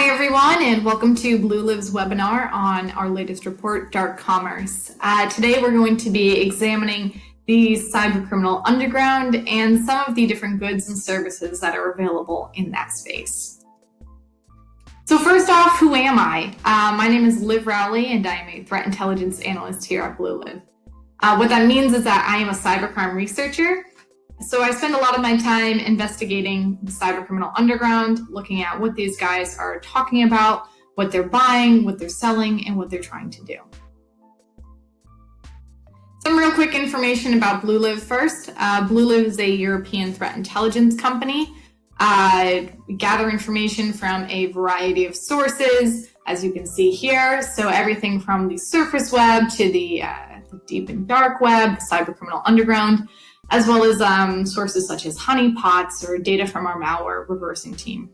Hi everyone, and welcome to Blue Liv's webinar on our latest report, Dark Commerce. Today we're going to be examining the cybercriminal underground and some of the different goods and services that are available in that space. So first off, who am I? My name is Liv Rowley, and I am a threat intelligence analyst here at Blue Liv. What that means is that I am a cybercrime researcher. So I spend a lot of my time investigating the cybercriminal underground, looking at what these guys are talking about, what they're buying, what they're selling, and what they're trying to do. Some real quick information about Blue Liv first. Blue Liv is a European threat intelligence company. We gather information from a variety of sources, as you can see here. So everything from the surface web to the deep and dark web, the cybercriminal underground, as well as sources such as honeypots or data from our malware reversing team.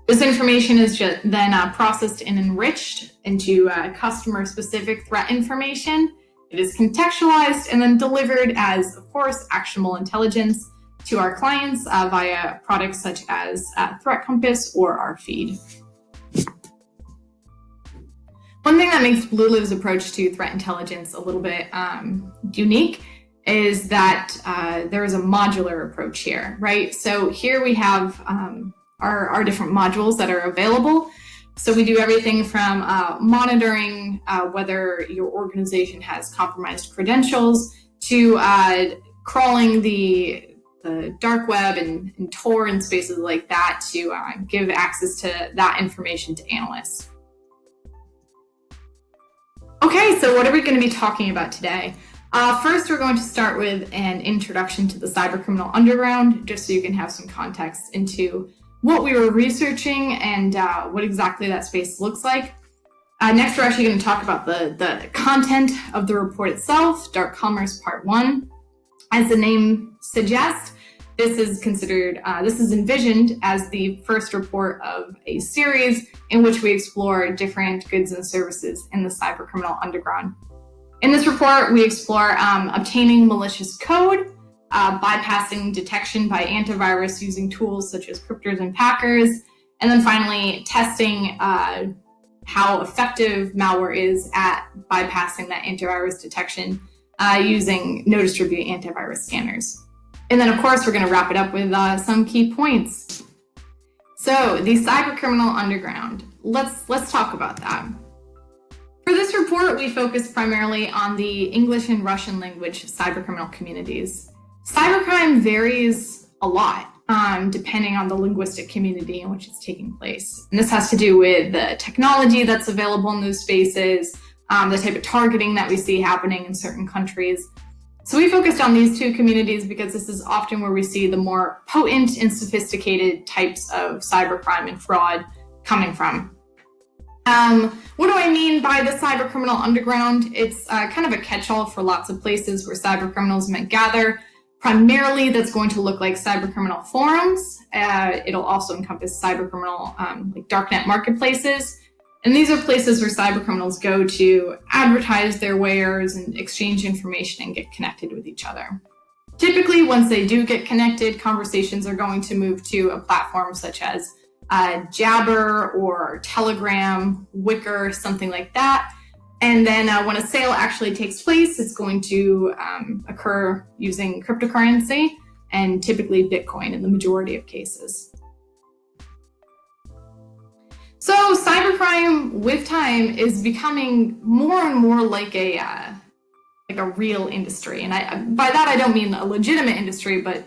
This information is then processed and enriched into customer-specific threat information. It is contextualized and then delivered as, of course, actionable intelligence to our clients via products such as Threat Compass or our feed. One thing that makes Blue Liv's approach to threat intelligence a little bit unique is that there is a modular approach here, right? So here we have our different modules that are available. So we do everything from monitoring whether your organization has compromised credentials to crawling the dark web and Tor and spaces like that to give access to that information to analysts. Okay, so what are we going to be talking about today? First, we're going to start with an introduction to the cybercriminal underground, just so you can have some context into what we were researching and what exactly that space looks like. Next, we're actually going to talk about the content of the report itself, Dark Commerce Part 1. As the name suggests, this is envisioned as the first report of a series in which we explore different goods and services in the cybercriminal underground. In this report, we explore obtaining malicious code, bypassing detection by antivirus using tools such as cryptors and packers, and then finally testing how effective malware is at bypassing that antivirus detection using no-distribute antivirus scanners. And then, of course, we're going to wrap it up with some key points. So, the cybercriminal underground. Let's talk about that. For this report, we focused primarily on the English and Russian language cybercriminal communities. Cybercrime varies a lot depending on the linguistic community in which it's taking place. And this has to do with the technology that's available in those spaces, the type of targeting that we see happening in certain countries. So we focused on these two communities because this is often where we see the more potent and sophisticated types of cybercrime and fraud coming from. What do I mean by the cybercriminal underground? It's kind of a catch-all for lots of places where cybercriminals might gather. Primarily, that's going to look like cybercriminal forums. It'll also encompass cybercriminal like darknet marketplaces. And these are places where cybercriminals go to advertise their wares and exchange information and get connected with each other. Typically, once they do get connected, conversations are going to move to a platform such as Jabber or Telegram, Wicker, something like that. And then when a sale actually takes place, it's going to occur using cryptocurrency and typically Bitcoin in the majority of cases. So cybercrime with time is becoming more and more like a real industry. And by that, I don't mean a legitimate industry, but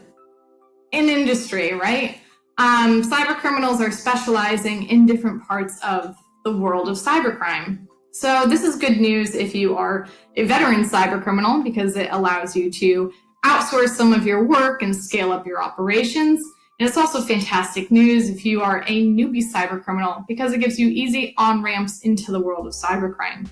an industry, right? Cybercriminals are specializing in different parts of the world of cybercrime. So this is good news if you are a veteran cybercriminal because it allows you to outsource some of your work and scale up your operations. And it's also fantastic news if you are a newbie cybercriminal because it gives you easy on-ramps into the world of cybercrime.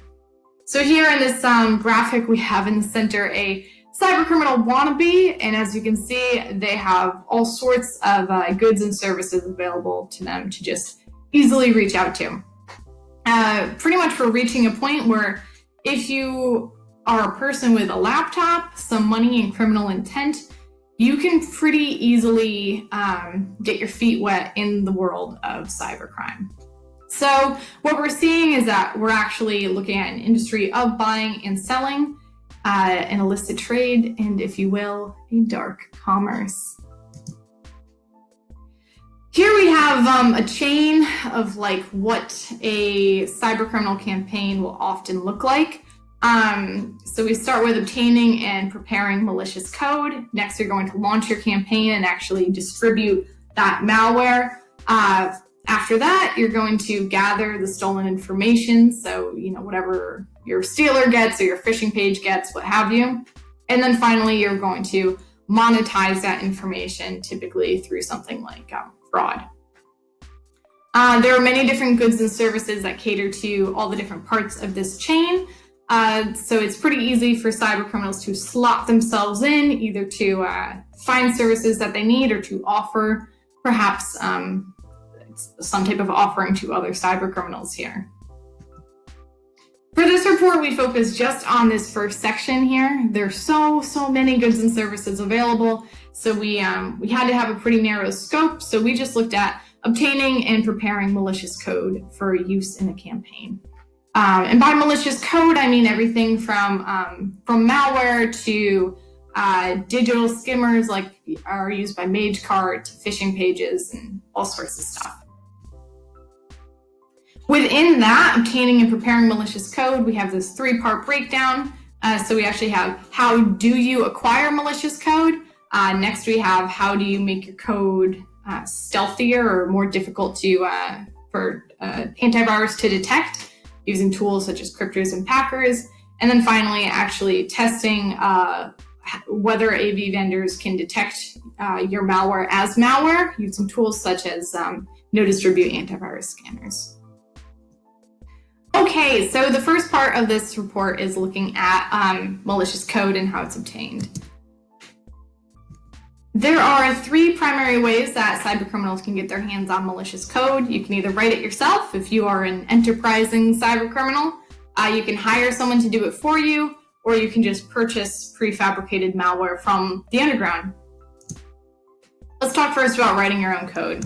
So here in this graphic, we have in the center a cybercriminal wannabe, and as you can see, they have all sorts of goods and services available to them to just easily reach out to. Pretty much we're reaching a point where if you are a person with a laptop, some money, and criminal intent, you can pretty easily get your feet wet in the world of cybercrime. So what we're seeing is that we're actually looking at an industry of buying and selling, an illicit trade, and if you will, a dark commerce. Here we have a chain of like what a cybercriminal campaign will often look like. So we start with obtaining and preparing malicious code. Next, you're going to launch your campaign and actually distribute that malware. After that, you're going to gather the stolen information. So, whatever your stealer gets or your phishing page gets, what have you. And then finally, you're going to monetize that information, typically through something like fraud. There are many different goods and services that cater to all the different parts of this chain. So it's pretty easy for cyber criminals to slot themselves in, either to find services that they need or to offer perhaps some type of offering to other cyber criminals here. For this report, we focus just on this first section here. There's so many goods and services available, so we had to have a pretty narrow scope. So we just looked at obtaining and preparing malicious code for use in a campaign. And by malicious code, I mean everything from malware to digital skimmers like are used by MageCart to phishing pages and all sorts of stuff. Within that, obtaining and preparing malicious code, we have this three-part breakdown. So we actually have how do you acquire malicious code? Next, we have how do you make your code stealthier or more difficult for antivirus to detect using tools such as cryptors and packers. And then finally, actually testing whether AV vendors can detect your malware as malware using tools such as no-distribute antivirus scanners. Okay, so the first part of this report is looking at malicious code and how it's obtained. There are three primary ways that cybercriminals can get their hands on malicious code. You can either write it yourself if you are an enterprising cybercriminal. You can hire someone to do it for you, or you can just purchase prefabricated malware from the underground. Let's talk first about writing your own code.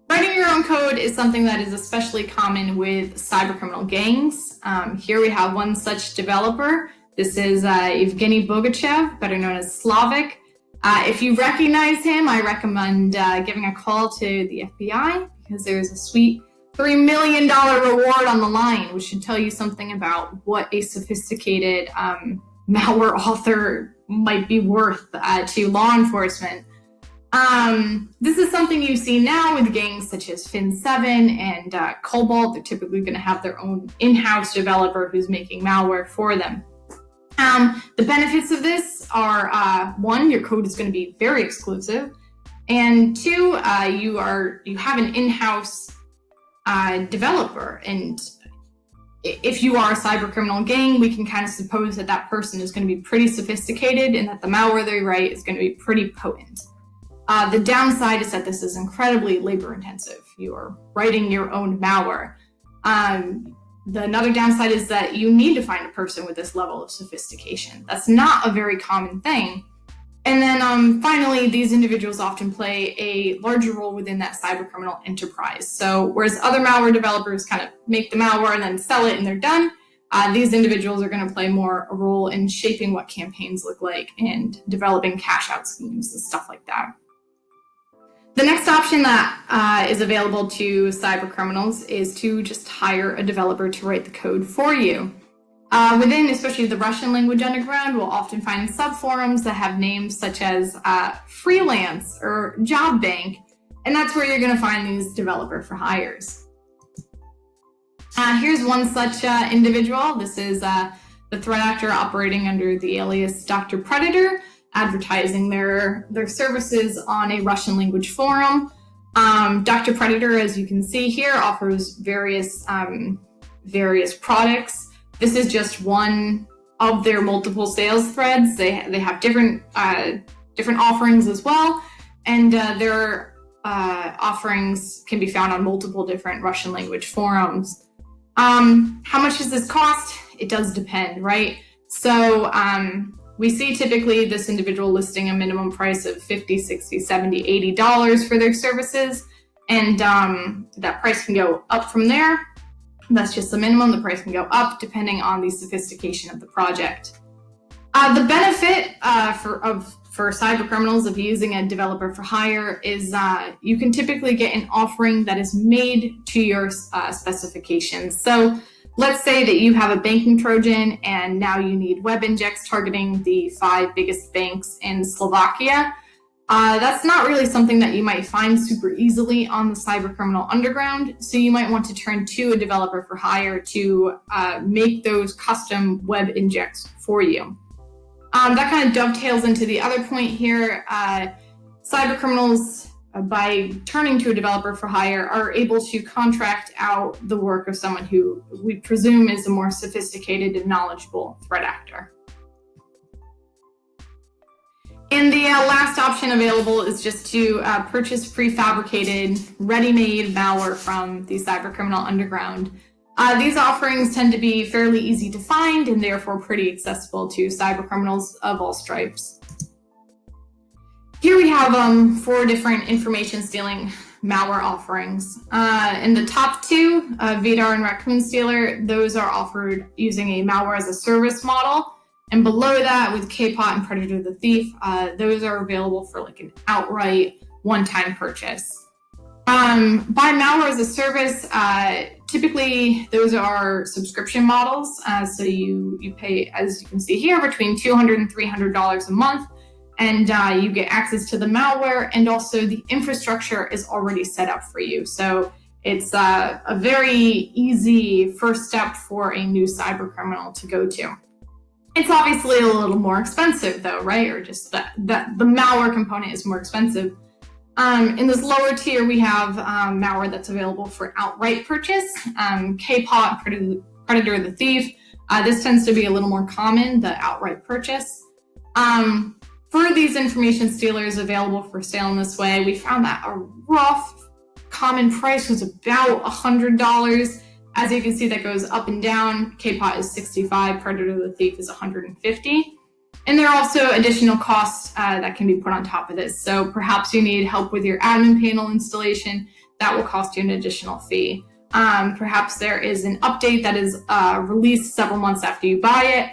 Writing your own code is something that is especially common with cybercriminal gangs. Here we have one such developer. This is Evgeny Bogachev, better known as Slavic. If you recognize him, I recommend giving a call to the FBI because there's a sweet $3 million reward on the line, which should tell you something about what a sophisticated malware author might be worth to law enforcement. This is something you see now with gangs such as Fin7 and Cobalt. They're typically going to have their own in-house developer who's making malware for them. The benefits of this are, one, your code is going to be very exclusive, and two, you have an in-house developer. And if you are a cybercriminal gang, we can kind of suppose that that person is going to be pretty sophisticated and that the malware they write is going to be pretty potent. The downside is that this is incredibly labor intensive. You are writing your own malware. Another downside is that you need to find a person with this level of sophistication. That's not a very common thing. And then finally, these individuals often play a larger role within that cybercriminal enterprise. So whereas other malware developers kind of make the malware and then sell it and they're done, these individuals are going to play more a role in shaping what campaigns look like and developing cash out schemes and stuff like that. The next option that is available to cybercriminals is to just hire a developer to write the code for you. Within, especially the Russian language underground, we'll often find subforums that have names such as freelance or job bank, and that's where you're going to find these developer for hires. Here's one such individual. This is the threat actor operating under the alias Dr. Predator, advertising their services on a Russian language forum. Dr. Predator, as you can see here, offers various products. This is just one of their multiple sales threads. They have different offerings as well, and their offerings can be found on multiple different Russian language forums. How much does this cost? It does depend, right? So we see typically this individual listing a minimum price of $50, $60, $70, $80 for their services. and that price can go up from there. That's just the minimum. The price can go up depending on the sophistication of the project. The benefit for cyber criminals of using a developer for hire is you can typically get an offering that is made to your specifications. So let's say that you have a banking Trojan and now you need web injects targeting the 5 biggest banks in Slovakia. That's not really something that you might find super easily on the cybercriminal underground. So you might want to turn to a developer for hire to make those custom web injects for you. That kind of dovetails into the other point here. Cybercriminals, by turning to a developer for hire, are able to contract out the work of someone who we presume is a more sophisticated and knowledgeable threat actor. And the last option available is just to purchase prefabricated, ready-made malware from the cybercriminal underground. These offerings tend to be fairly easy to find and therefore pretty accessible to cybercriminals of all stripes. Here we have 4 different information stealing malware offerings. In the top 2, VDAR and Raccoon Stealer, those are offered using a Malware-as-a-Service model. And below that, with KPOT and Predator the Thief, those are available for like an outright one-time purchase. By Malware-as-a-Service, typically those are subscription models. So you pay, as you can see here, between $200 and $300 a month, and you get access to the malware, and also the infrastructure is already set up for you. So it's a very easy first step for a new cybercriminal to go to. It's obviously a little more expensive though, right? Or just that the malware component is more expensive. In this lower tier, we have malware that's available for outright purchase. KPOT, Predator the Thief. This tends to be a little more common, the outright purchase. For these information stealers available for sale in this way, we found that a rough common price was about $100. As you can see, that goes up and down. KPOT is $65, Predator the Thief is $150. And there are also additional costs that can be put on top of this. So perhaps you need help with your admin panel installation. That will cost you an additional fee. Perhaps there is an update that is released several months after you buy it.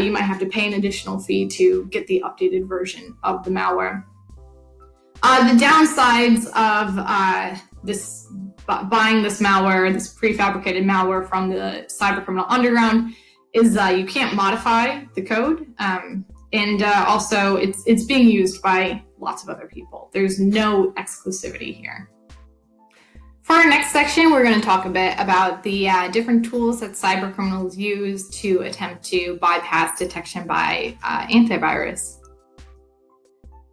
You might have to pay an additional fee to get the updated version of the malware. The downsides of buying this malware, this prefabricated malware from the cybercriminal underground, is you can't modify the code, and also it's being used by lots of other people. There's no exclusivity here. For our next section, we're going to talk a bit about the different tools that cybercriminals use to attempt to bypass detection by antivirus.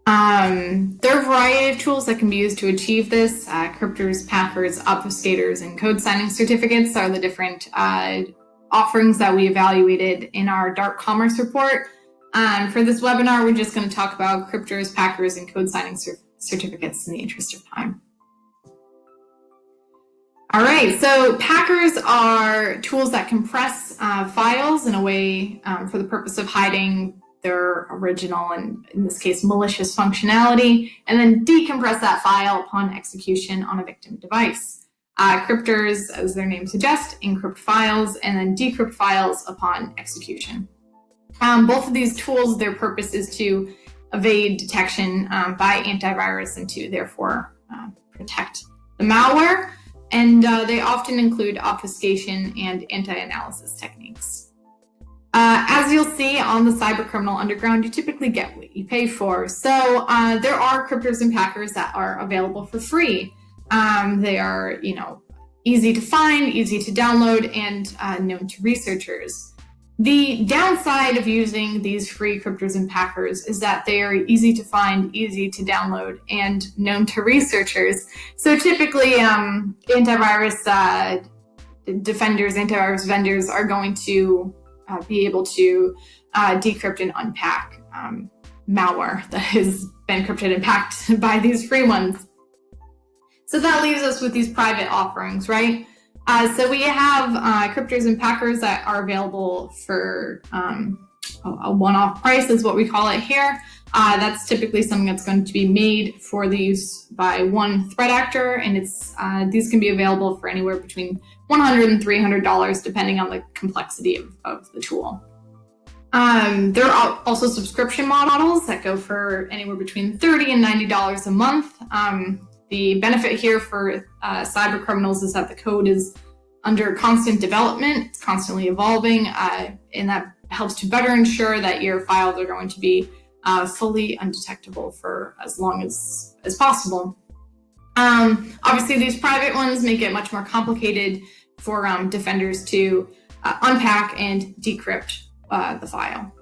There are a variety of tools that can be used to achieve this. Cryptors, packers, obfuscators, and code signing certificates are the different offerings that we evaluated in our dark commerce report. For this webinar, we're just going to talk about cryptors, packers, and code signing certificates in the interest of time. All right, so packers are tools that compress files in a way for the purpose of hiding their original, and in this case, malicious functionality, and then decompress that file upon execution on a victim device. Cryptors, as their name suggests, encrypt files and then decrypt files upon execution. Both of these tools, their purpose is to evade detection by antivirus and to therefore protect the malware. And they often include obfuscation and anti-analysis techniques. As you'll see on the cybercriminal underground, you typically get what you pay for. So there are cryptors and packers that are available for free. They are, easy to find, easy to download, and known to researchers. The downside of using these free cryptors and packers is that they are easy to find, easy to download, and known to researchers. So typically, antivirus defenders, antivirus vendors are going to be able to decrypt and unpack malware that has been encrypted and packed by these free ones. So that leaves us with these private offerings, right? So we have cryptors and packers that are available for a one-off price is what we call it here. That's typically something that's going to be made for the use by one threat actor, and these can be available for anywhere between $100 and $300 depending on the complexity of the tool. There are also subscription models that go for anywhere between $30 and $90 a month. The benefit here for cyber criminals is that the code is under constant development. It's constantly evolving, and that helps to better ensure that your files are going to be fully undetectable for as long as possible. Obviously, these private ones make it much more complicated for defenders to unpack and decrypt the file.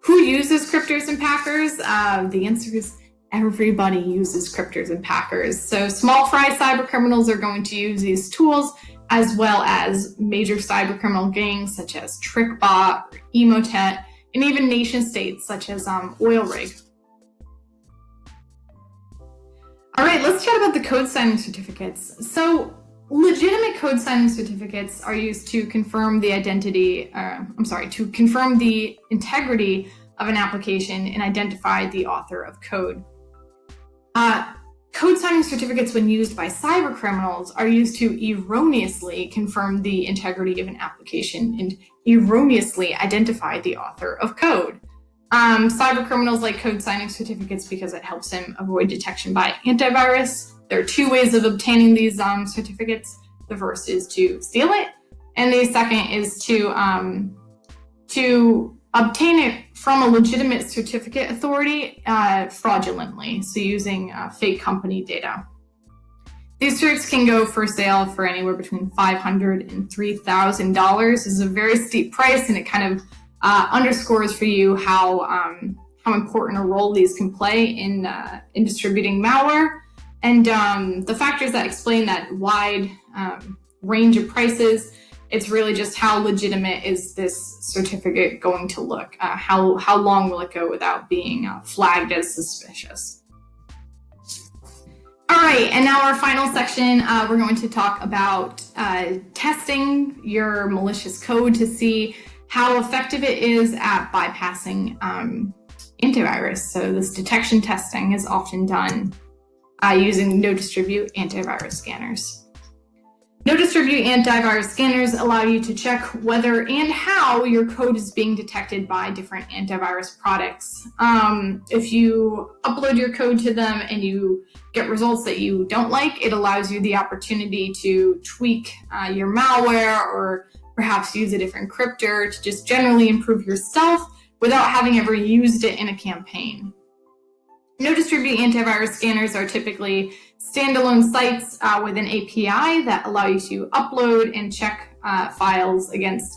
Who uses cryptors and packers? The answer is everybody uses cryptors and packers. So small fry cyber criminals are going to use these tools, as well as major cyber criminal gangs such as TrickBot, or Emotet, and even nation states such as Oil Rig. All right, let's chat about the code signing certificates. So legitimate code signing certificates are used to confirm the confirm the integrity of an application and identify the author of code. Code signing certificates, when used by cyber criminals, are used to erroneously confirm the integrity of an application and erroneously identify the author of code. Cyber criminals like code signing certificates because it helps them avoid detection by antivirus. There are two ways of obtaining these certificates. The first is to steal it, and the second is to obtain it from a legitimate certificate authority fraudulently, so using fake company data. These certs can go for sale for anywhere between $500 and $3,000. This is a very steep price, and it kind of underscores for you how important a role these can play in distributing malware. And the factors that explain that wide range of prices, it's really just how legitimate is this certificate going to look? How long will it go without being flagged as suspicious? All right, and now our final section, we're going to talk about testing your malicious code to see how effective it is at bypassing antivirus. So this detection testing is often done using no-distribute antivirus scanners. No-distribute antivirus scanners allow you to check whether and how your code is being detected by different antivirus products. If you upload your code to them and you get results that you don't like, it allows you the opportunity to tweak your malware or perhaps use a different encryptor to just generally improve yourself without having ever used it in a campaign. No-distribute antivirus scanners are typically standalone sites with an API that allow you to upload and check files against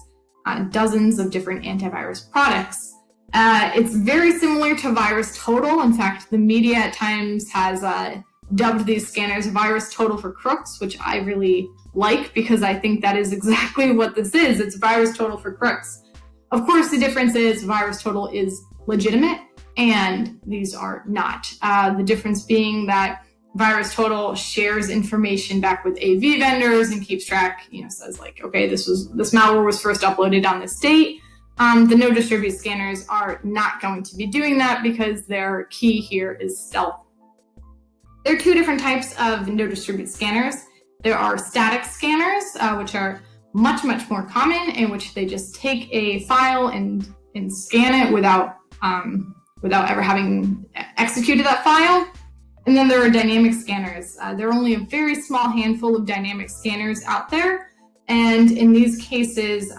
dozens of different antivirus products. It's very similar to VirusTotal. In fact, the media at times has dubbed these scanners VirusTotal for crooks, which I really like because I think that is exactly what this is. It's VirusTotal for crooks. Of course, the difference is VirusTotal is legitimate and these are not. The difference being that VirusTotal shares information back with AV vendors and keeps track, says like, okay, this malware was first uploaded on this date. The no-distribute scanners are not going to be doing that because their key here is stealth. There are two different types of no-distribute scanners. There are static scanners, which are much, much more common, in which they just take a file and scan it without ever having executed that file. And then there are dynamic scanners. There are only a very small handful of dynamic scanners out there. And in these cases,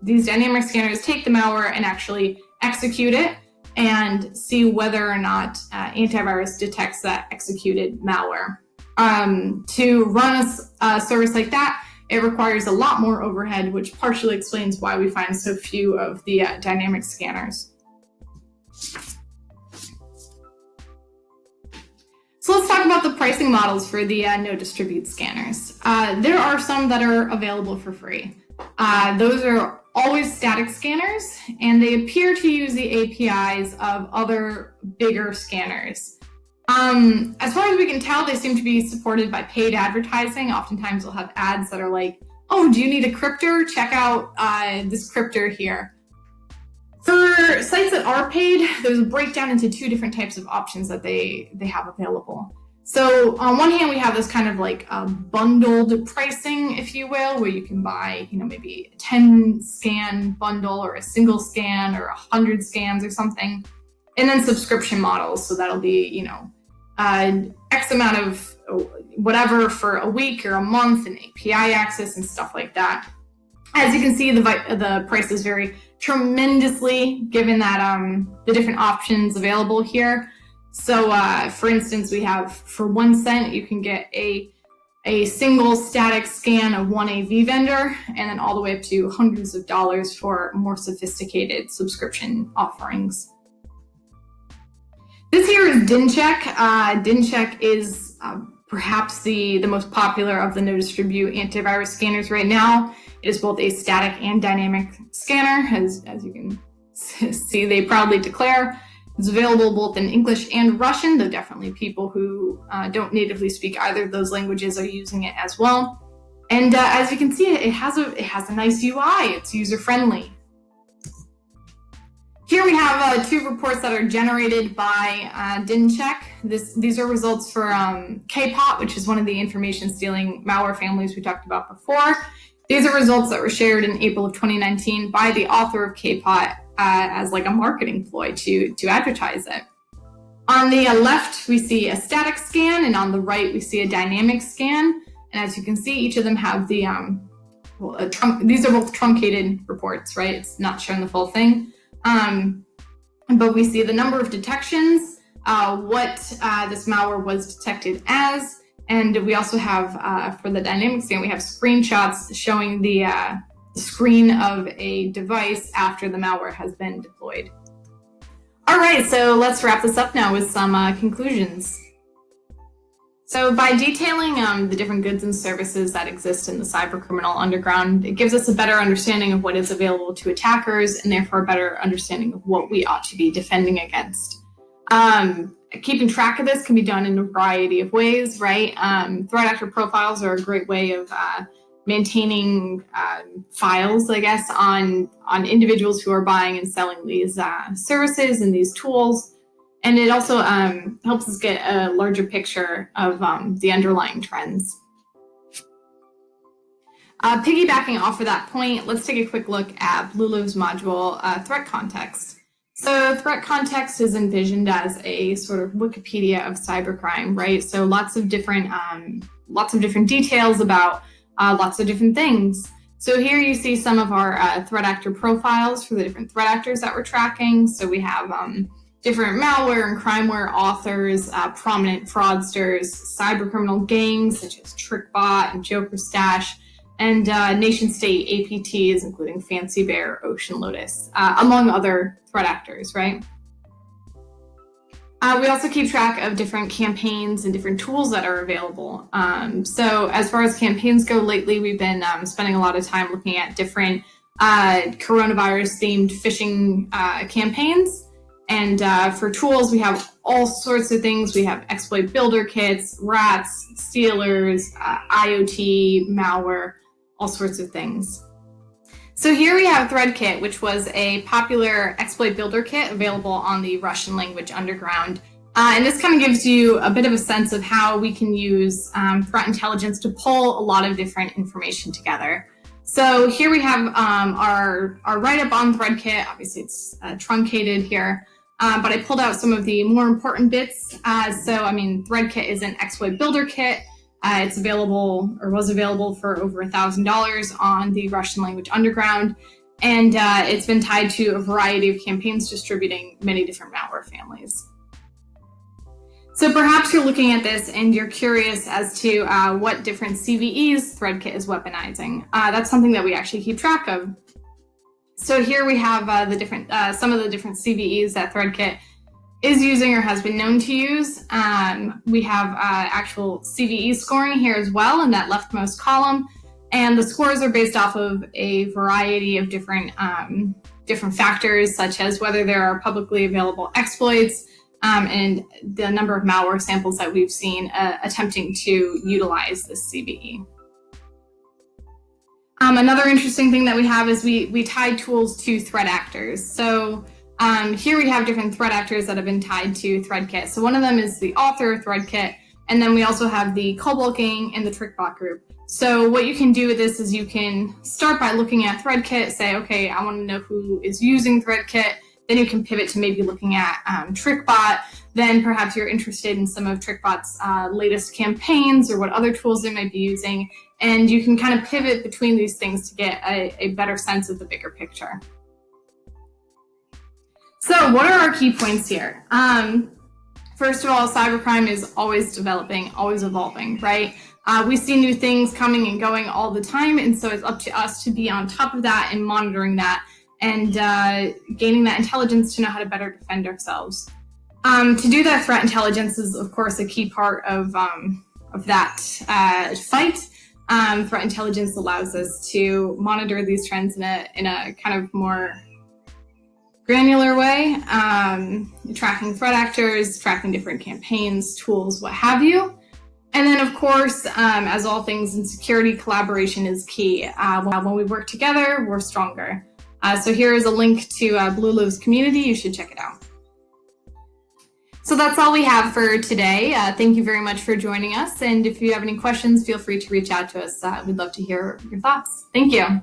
these dynamic scanners take the malware and actually execute it and see whether or not antivirus detects that executed malware. To run a service like that, it requires a lot more overhead, which partially explains why we find so few of the dynamic scanners. So let's talk about the pricing models for the no-distribute scanners. There are some that are available for free. Those are always static scanners, and they appear to use the APIs of other bigger scanners. As far as we can tell, they seem to be supported by paid advertising. Oftentimes they'll have ads that are like, oh, do you need a cryptor? Check out this cryptor here. For sites that are paid, there's a breakdown into two different types of options that they have available. So on one hand, we have this kind of like bundled pricing, if you will, where you can buy, maybe a 10 scan bundle or a single scan or 100 scans or something. And then subscription models. So that'll be, X amount of whatever for a week or a month and API access and stuff like that. As you can see, the prices vary tremendously given that the different options available here. So for instance, we have for 1 cent, you can get a single static scan of one AV vendor, and then all the way up to hundreds of dollars for more sophisticated subscription offerings. This here is DynCheck. DynCheck is perhaps the most popular of the no-distribute antivirus scanners right now. It is both a static and dynamic scanner, as you can see they proudly declare. It's available both in English and Russian, though definitely people who don't natively speak either of those languages are using it as well. And as you can see, it has a nice UI. It's user-friendly. Here we have two reports that are generated by DynCheck. These are results for KPOT, which is one of the information stealing malware families we talked about before. These are results that were shared in April of 2019 by the author of KPOT as like a marketing ploy to advertise it. On the left, we see a static scan, and on the right, we see a dynamic scan. And as you can see, each of them have the, these are both truncated reports, right? It's not showing the full thing. But we see the number of detections, what this malware was detected as, and we also have, for the dynamic scan, we have screenshots showing the screen of a device after the malware has been deployed. All right, so let's wrap this up now with some conclusions. So by detailing the different goods and services that exist in the cybercriminal underground, it gives us a better understanding of what is available to attackers and therefore a better understanding of what we ought to be defending against. Keeping track of this can be done in a variety of ways, right? Threat actor profiles are a great way of maintaining files, I guess, on individuals who are buying and selling these services and these tools. And it also helps us get a larger picture of the underlying trends. Piggybacking off of that point, let's take a quick look at Bluelow's module, Threat Context. So threat context is envisioned as a sort of Wikipedia of cybercrime, right? So lots of different details about lots of different things. So here you see some of our threat actor profiles for the different threat actors that we're tracking. So we have different malware and crimeware authors, prominent fraudsters, cybercriminal gangs such as TrickBot and Joker Stash, and nation-state APTs, including Fancy Bear, Ocean Lotus, among other threat actors, right? We also keep track of different campaigns and different tools that are available. So as far as campaigns go, lately we've been spending a lot of time looking at different coronavirus-themed phishing campaigns. And for tools, we have all sorts of things. We have exploit builder kits, rats, stealers, IoT, malware, all sorts of things. So here we have ThreadKit, which was a popular exploit builder kit available on the Russian language underground. And this kind of gives you a bit of a sense of how we can use threat intelligence to pull a lot of different information together. So here we have our write-up on ThreadKit. Obviously, it's truncated here. But I pulled out some of the more important bits. ThreadKit is an exploit builder kit. It's available, or was available, for over $1,000 on the Russian language underground. And it's been tied to a variety of campaigns distributing many different malware families. So perhaps you're looking at this and you're curious as to what different CVEs ThreadKit is weaponizing. That's something that we actually keep track of. So here we have some of the different CVEs that ThreadKit is using or has been known to use. We have actual CVE scoring here as well in that leftmost column, and the scores are based off of a variety of different factors, such as whether there are publicly available exploits and the number of malware samples that we've seen attempting to utilize this CVE. Another interesting thing that we have is we tie tools to threat actors. So here we have different threat actors that have been tied to ThreadKit. So one of them is the author of ThreadKit, and then we also have the Cobalt Gang and the TrickBot group. So what you can do with this is you can start by looking at ThreadKit, say, okay, I want to know who is using ThreadKit. Then you can pivot to maybe looking at TrickBot. Then perhaps you're interested in some of TrickBot's latest campaigns or what other tools they might be using. And you can kind of pivot between these things to get a better sense of the bigger picture. So what are our key points here? First of all, cybercrime is always developing, always evolving, right? We see new things coming and going all the time, and so it's up to us to be on top of that and monitoring that and gaining that intelligence to know how to better defend ourselves. To do that, threat intelligence is, of course, a key part of that fight. Threat intelligence allows us to monitor these trends in a kind of more granular way, tracking threat actors, tracking different campaigns, tools, what have you. And then, of course, as all things in security, collaboration is key. When we work together, we're stronger. So here is a link to Blue Lives community. You should check it out. So that's all we have for today. Thank you very much for joining us. And if you have any questions, feel free to reach out to us. We'd love to hear your thoughts. Thank you.